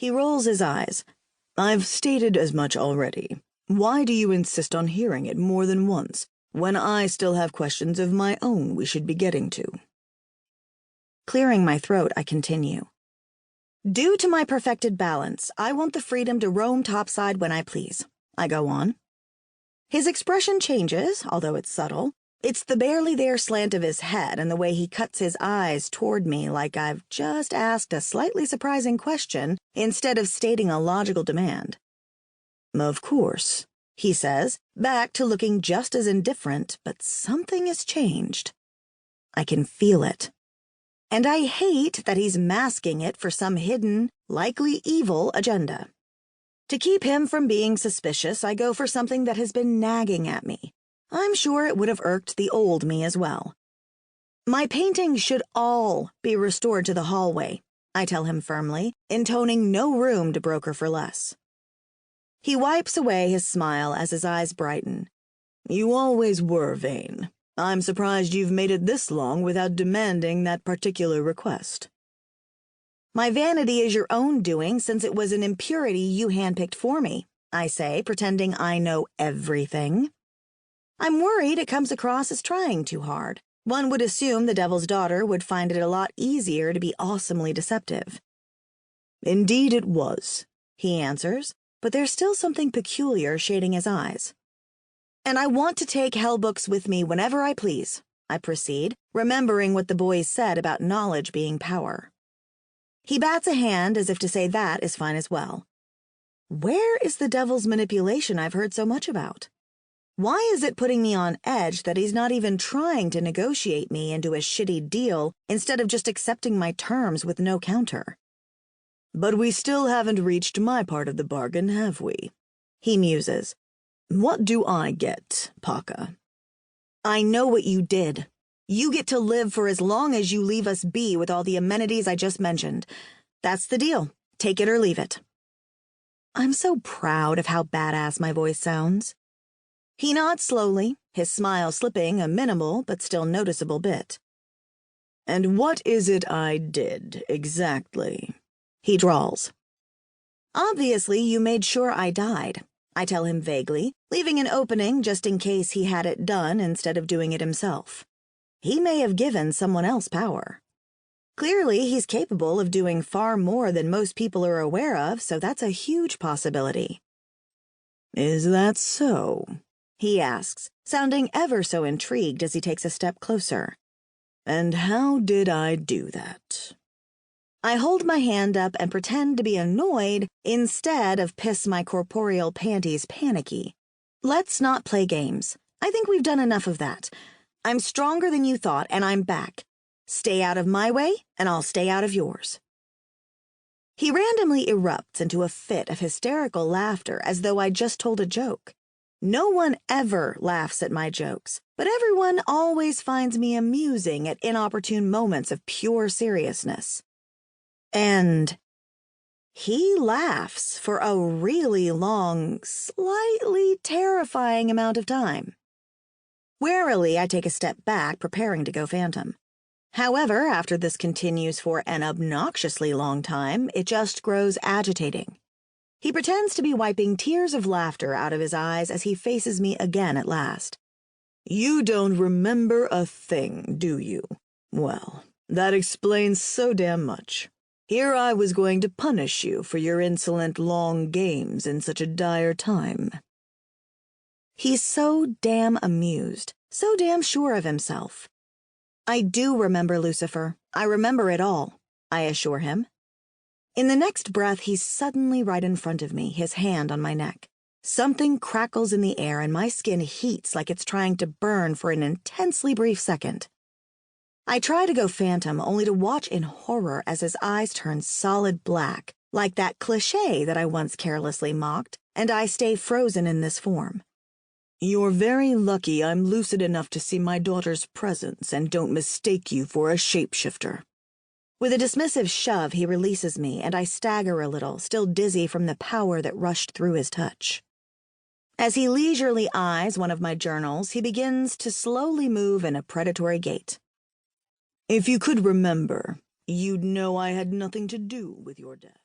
He rolls his eyes. I've stated as much already. Why do you insist on hearing it more than once, when I still have questions of my own we should be getting to? Clearing my throat, I continue. Due to my perfected balance, I want the freedom to roam topside when I please. I go on. His expression changes, although it's subtle. It's the barely there slant of his head and the way he cuts his eyes toward me like I've just asked a slightly surprising question instead of stating a logical demand. Of course, he says, back to looking just as indifferent, but something has changed. I can feel it. And I hate that he's masking it for some hidden, likely evil agenda. To keep him from being suspicious, I go for something that has been nagging at me. I'm sure it would have irked the old me as well. My paintings should all be restored to the hallway, I tell him firmly, intoning no room to broker for less. He wipes away his smile as his eyes brighten. You always were vain. I'm surprised you've made it this long without demanding that particular request. My vanity is your own doing since it was an impurity you handpicked for me, I say, pretending I know everything. I'm worried it comes across as trying too hard. One would assume the devil's daughter would find it a lot easier to be awesomely deceptive. Indeed it was, he answers, but there's still something peculiar shading his eyes. And I want to take hell books with me whenever I please, I proceed, remembering what the boys said about knowledge being power. He bats a hand as if to say that is fine as well. Where is the devil's manipulation I've heard so much about? Why is it putting me on edge that he's not even trying to negotiate me into a shitty deal instead of just accepting my terms with no counter? But we still haven't reached my part of the bargain, have we? He muses. What do I get, Paka? I know what you did. You get to live for as long as you leave us be with all the amenities I just mentioned. That's the deal. Take it or leave it. I'm so proud of how badass my voice sounds. He nods slowly, his smile slipping a minimal but still noticeable bit. And what is it I did, exactly? He drawls. Obviously, you made sure I died, I tell him vaguely, leaving an opening just in case he had it done instead of doing it himself. He may have given someone else power. Clearly, he's capable of doing far more than most people are aware of, so that's a huge possibility. Is that so? He asks, sounding ever so intrigued as he takes a step closer. And how did I do that? I hold my hand up and pretend to be annoyed instead of piss my corporeal panties panicky. Let's not play games. I think we've done enough of that. I'm stronger than you thought, and I'm back. Stay out of my way, and I'll stay out of yours. He randomly erupts into a fit of hysterical laughter as though I just told a joke. No one ever laughs at my jokes, but everyone always finds me amusing at inopportune moments of pure seriousness. And he laughs for a really long, slightly terrifying amount of time. Warily, I take a step back, preparing to go phantom. However, after this continues for an obnoxiously long time, it just grows agitating. He pretends to be wiping tears of laughter out of his eyes as he faces me again at last. You don't remember a thing, do you? Well, that explains so damn much. Here I was going to punish you for your insolent long games in such a dire time. He's so damn amused, so damn sure of himself. I do remember, Lucifer. I remember it all, I assure him. In the next breath, he's suddenly right in front of me, his hand on my neck. Something crackles in the air and my skin heats like it's trying to burn for an intensely brief second. I try to go phantom, only to watch in horror as his eyes turn solid black, like that cliché that I once carelessly mocked, and I stay frozen in this form. You're very lucky I'm lucid enough to see my daughter's presence and don't mistake you for a shapeshifter. With a dismissive shove, he releases me, and I stagger a little, still dizzy from the power that rushed through his touch. As he leisurely eyes one of my journals, he begins to slowly move in a predatory gait. If you could remember, you'd know I had nothing to do with your death.